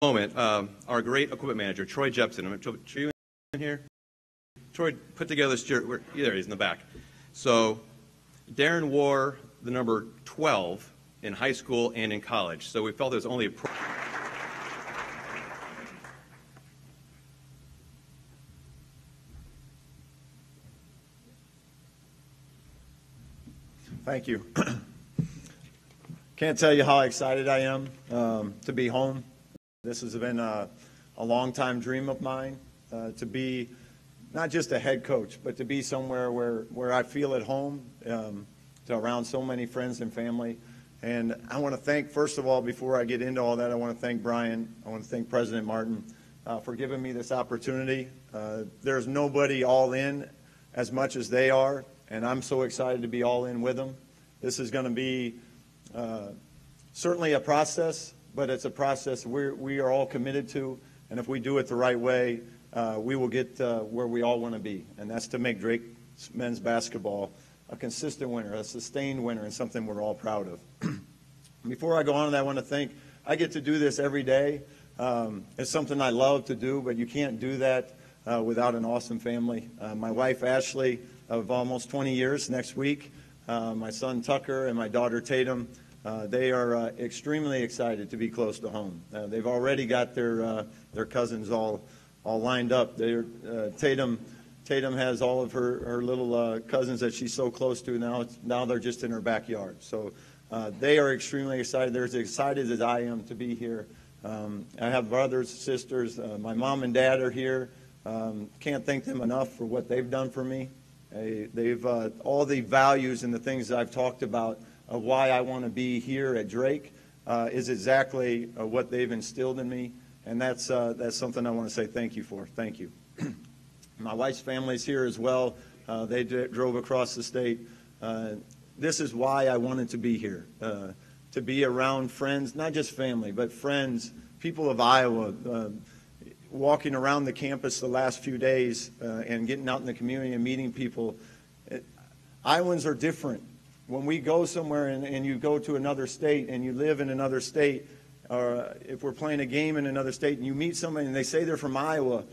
moment, our great equipment manager, Troy Jepson. Troy, you in here? Troy put together this jersey. There he is in the back. So Darren wore the number 12 in high school and in college. So we felt it was only a Thank you. Can't tell you how excited I am to be home. This has been a long-time dream of mine, to be not just a head coach, but to be somewhere where I feel at home, to around so many friends and family. And I want to thank, first of all, before I get into all that, I want to thank Brian. I want to thank President Martin for giving me this opportunity. There's nobody all in as much as they are, and I'm so excited to be all in with them. This is going to be certainly a process, but it's a process we are all committed to, and if we do it the right way, we will get where we all want to be, and that's to make Drake men's basketball a consistent winner, a sustained winner, and something we're all proud of. Before I go on, I want to thank, I get to do this every day. It's something I love to do, but you can't do that without an awesome family. My wife, Ashley, of almost 20 years next week, my son, Tucker, and my daughter, Tatum, they are extremely excited to be close to home. They've already got their cousins all lined up. Tatum has all of her little cousins that she's so close to now. Now they're just in her backyard. So they are extremely excited. They're as excited as I am to be here. I have brothers, sisters. My mom and dad are here. Can't thank them enough for what they've done for me. They've all the values and the things that I've talked about of why I want to be here at Drake is exactly what they've instilled in me, and that's something I want to say thank you for. Thank you. My wife's family's here as well. They drove across the state. This is why I wanted to be here, to be around friends, not just family, but friends, people of Iowa, walking around the campus the last few days and getting out in the community and meeting people. Iowans are different. When we go somewhere and you go to another state and you live in another state, or if we're playing a game in another state and you meet somebody and they say they're from Iowa,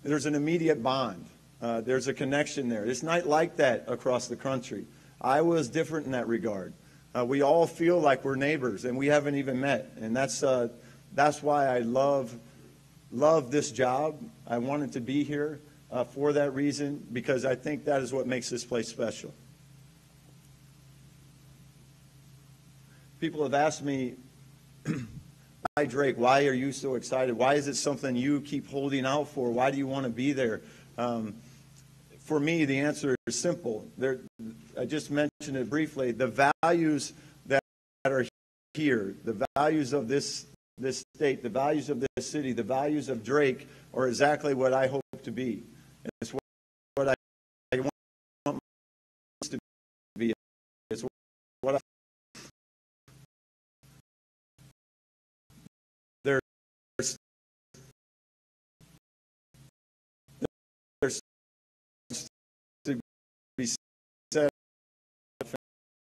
there's an immediate bond. There's a connection there. It's not like that across the country. Iowa is different in that regard. We all feel like we're neighbors and we haven't even met, and that's why I love this job. I wanted to be here for that reason, because I think that is what makes this place special. People have asked me, why Drake? Why are you so excited? Why is it something you keep holding out for? Why do you want to be there? For me, the answer is simple. I just mentioned it briefly. The values that are here, the values of this state, the values of this city, the values of Drake are exactly what I hope to be. And it's what I want to be. It's what I there's to be said,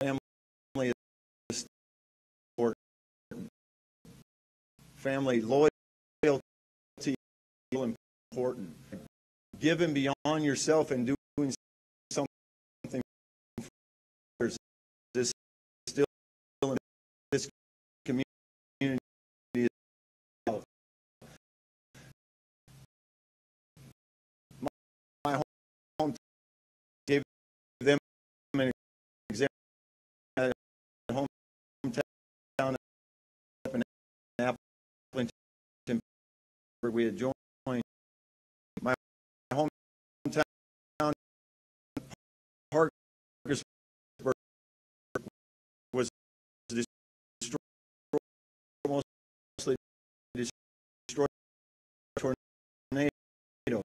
family is important. Family loyalty is important. Giving beyond yourself and doing something for others is still in this community. My home gave them an example. Hometown up in Appleton, we had joined. My hometown, Parkersburg, was destroyed, mostly destroyed by a tornado.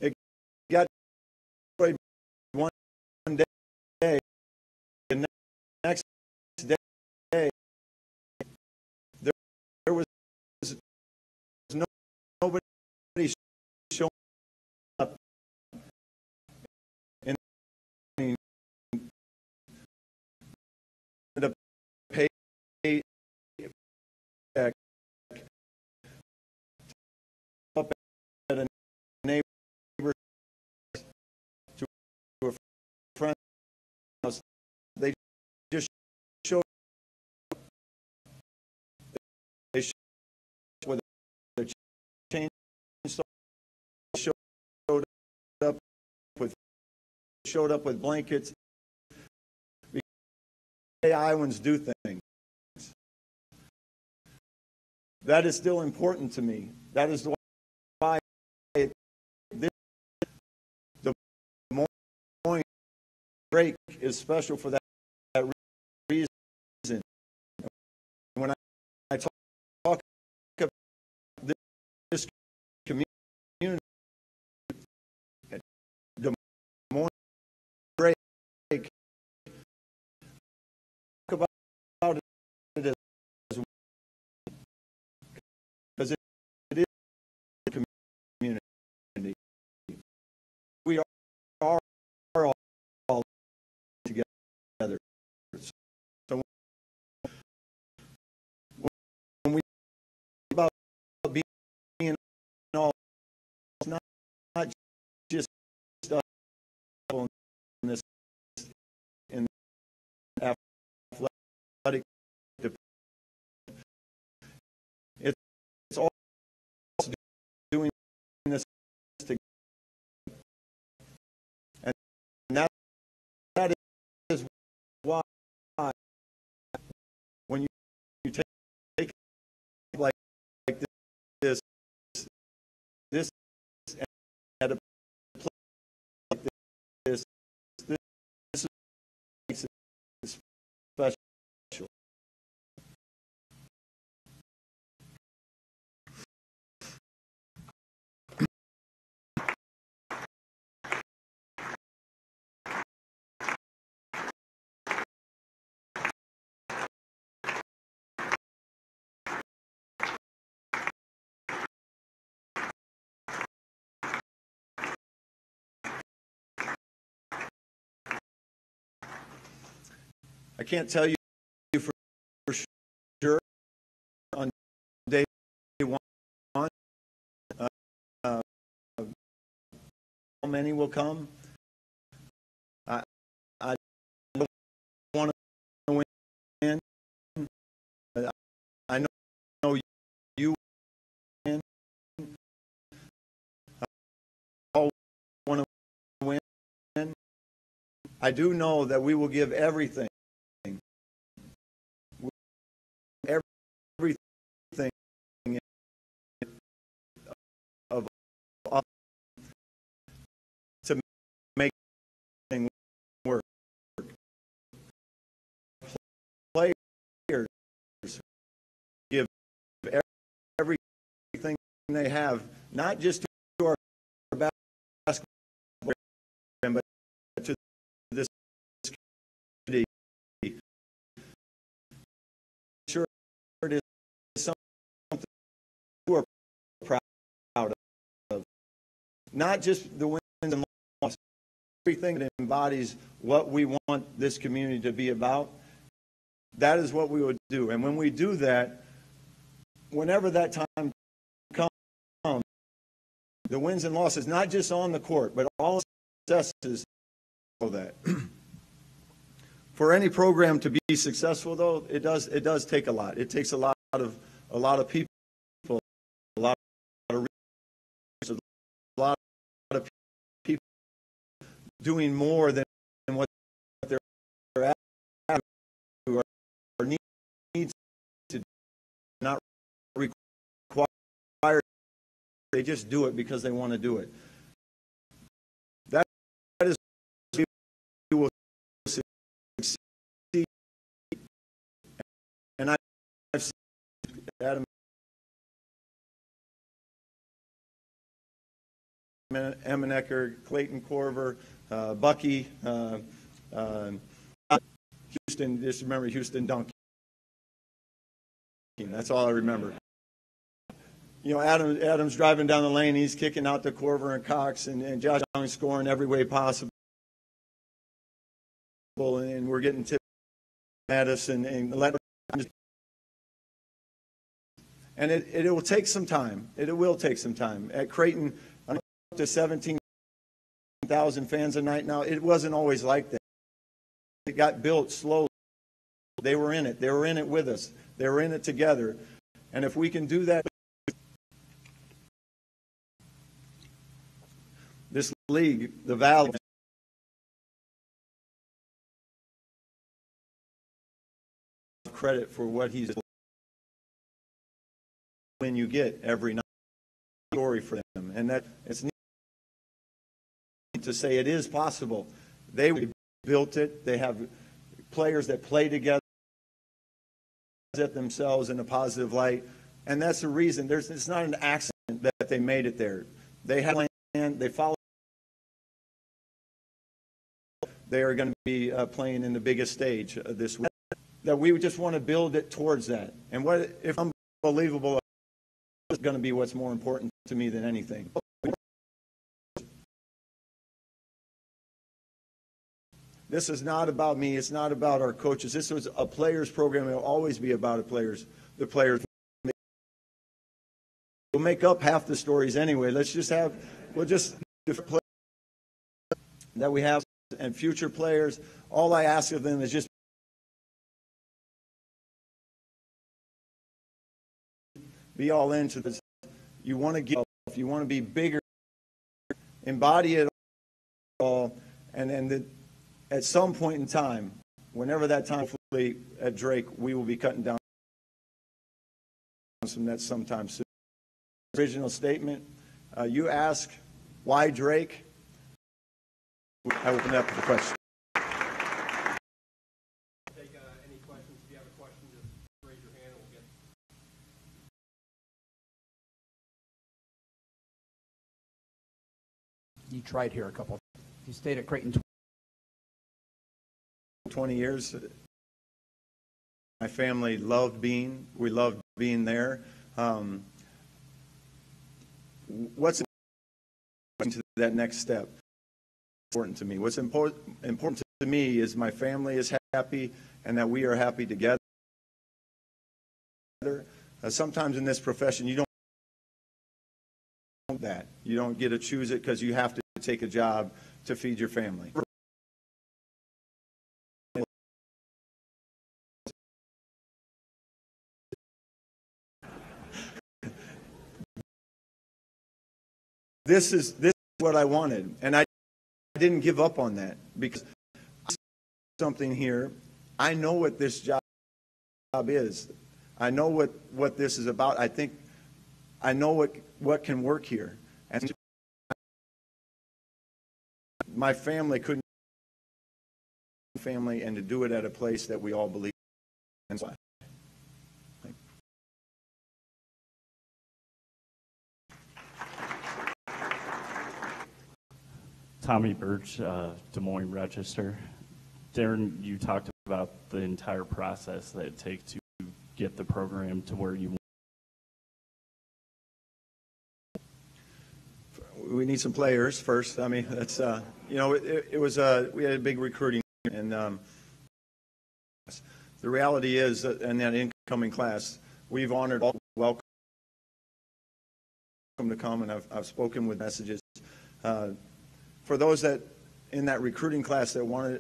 It got destroyed one day. The next day, there was nobody showing up in to pay back up at a neighbor to a friend's house. They just showed they showed with their chainsaw, showed up with blankets. Iowans do things. That is still important to me. That is why the morning break is special for that reason. When I talk about this community, the morning break, talk about it as because it is a community. We are all together. So when we talk about being all, it's not just stuff in this in athletic. It's all doing this together, and that is why when you take like this at a place like this makes it special. I can't tell you for sure on day one how many will come. I don't want to win. I know you win. I all want to win. I do know that we will give everything. Everything of us to make things work. Players give everything they have, not just to our basketball program, but to this community. Sure, it is something we're proud of. Not just the wins and losses, everything that embodies what we want this community to be about. That is what we would do. And when we do that, whenever that time comes, the wins and losses, not just on the court, but all successes, of that. For any program to be successful, though, it does take a lot. It takes a lot of people, a lot of resources, a lot of people doing more than what they're asked to or needs to do, not required. They just do it because they want to do it. That is, we will succeed. And I've seen Adam Emmenecker, Clayton Corver, Bucky, Houston. Just remember Houston Duncan. That's all I remember. You know, Adam's driving down the lane. He's kicking out to Corver and Cox, and Josh Young scoring every way possible. And we're getting tipped at us and let. And it will take some time. It will take some time. At Creighton, up to 17,000 fans a night now, it wasn't always like that. It got built slowly. They were in it. They were in it with us. They were in it together. And if we can do that, this league, the Valley, credit for what he's when you get every night story for them, and that it's neat to say it is possible. They built it. They have players that play together, at themselves in a positive light, and that's the reason. It's not an accident that they made it there. They have planned. They follow. They are going to be playing in the biggest stage this week. That we just want to build it towards that. And what if unbelievable is going to be what's more important to me than anything. This is not about me. It's not about our coaches. This was a players program. It will always be about the players. The players will make up half the stories anyway. We'll just that we have and future players. All I ask of them is just be all into this. You want to give. You want to be bigger. Embody it all, and then at some point in time, whenever that time, hopefully at Drake, we will be cutting down some nets sometime soon. Original statement. You ask why Drake. I open up for the question. Take any questions. If you have a question, just raise your hand and we'll get. You tried here a couple. You stayed at Creighton 20 years. My family loved being. We loved being there. What's important to that next step? Important to me. What's important to me is my family is happy and that we are happy together. Sometimes in this profession, you don't that. You don't get to choose it because you have to take a job to feed your family. This is what I wanted, and I didn't give up on that because something here. I know what this job is. I know what this is about. I think I know what can work here, and my family couldn't and to do it at a place that we all believe in. Tommy Birch, Des Moines Register. Darren, you talked about the entire process that it takes to get the program to where you want. We need some players first. I mean, that's it was we had a big recruiting, and the reality is that in that incoming class, we've honored all welcome to come, and I've spoken with messages. For those that in that recruiting class that want,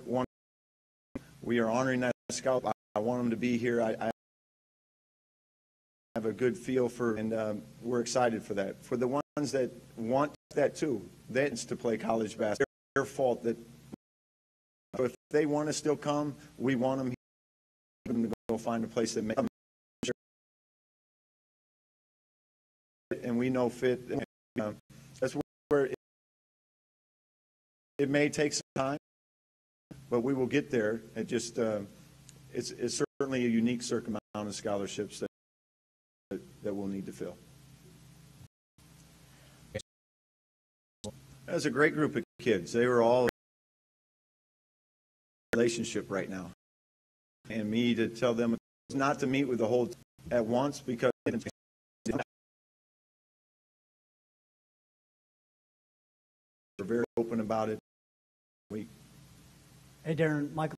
we are honoring that scout. I want them to be here. I have a good feel for, and we're excited for that. For the ones that want that too, that's to play college basketball. It's their fault that if they want to still come, we want them to go find a place that makes them. And we know fit. That's where it may take some time, but we will get there. It just it's certainly a unique amount of scholarships that we'll need to fill. That's a great group of kids. They were all in a relationship right now, and me to tell them not to meet with the whole at once because we're very open about it. Hey, Darren, Michael,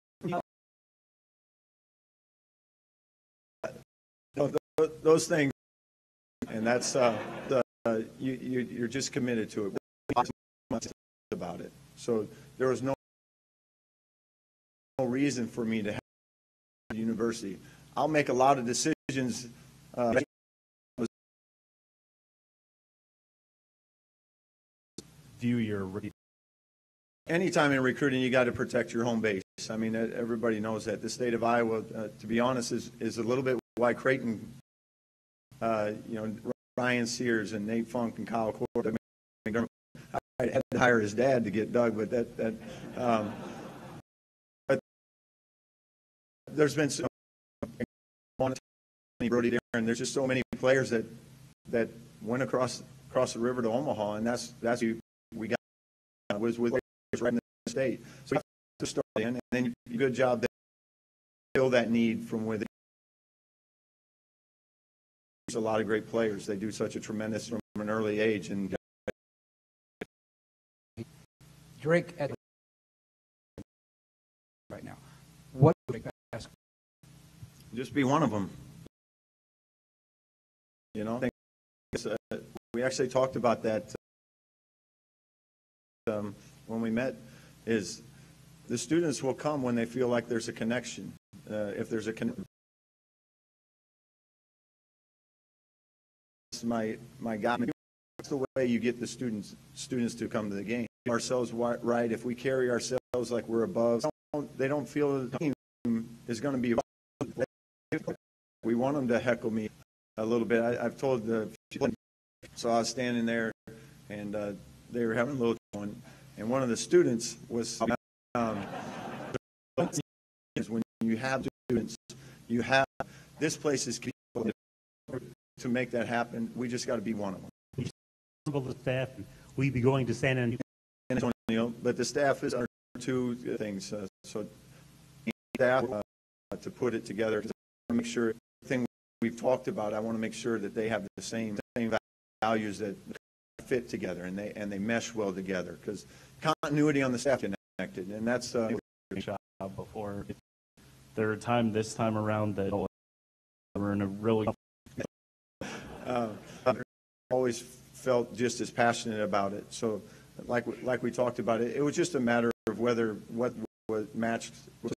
those things, and that's you're just committed to it about it. So there was no reason for me to have a university. I'll make a lot of decisions. View your Anytime in recruiting, you got to protect your home base. I mean, everybody knows that. The state of Iowa, to be honest, is a little bit why Creighton, Ryan Sears and Nate Funk and Kyle Cord. I had to hire his dad to get Doug, but but there's been so Brody Darren. There's just so many players that went across the river to Omaha, and that's who we got was with right in the state. So you have to start in, and then you do a good job to fill that need from within. There's a lot of great players. They do such a tremendous from an early age. And Drake at right now. What would I ask? just be one of them. We actually talked about that when we met. Is the students will come when they feel like there's a connection. If there's a connection. My God, that's the way you get the students to come to the game. Ourselves right. If we carry ourselves like we're above, they don't feel the team is going to be. We want them to heckle me a little bit. I've told the. So I was standing there, and they were having a little fun, and one of the students was. When you have students, you have this place is to make that happen. We just got to be one of them. The staff, we be going to San Antonio, but the staff is under two things. So staff to put it together. To make sure everything we've talked about, I want to make sure that they have the same values that fit together and they mesh well together. Because continuity on the staff connected, and that's job before. There were this time around that we're in a really. Always felt just as passionate about it. So, like we talked about it, it was just a matter of whether what was matched was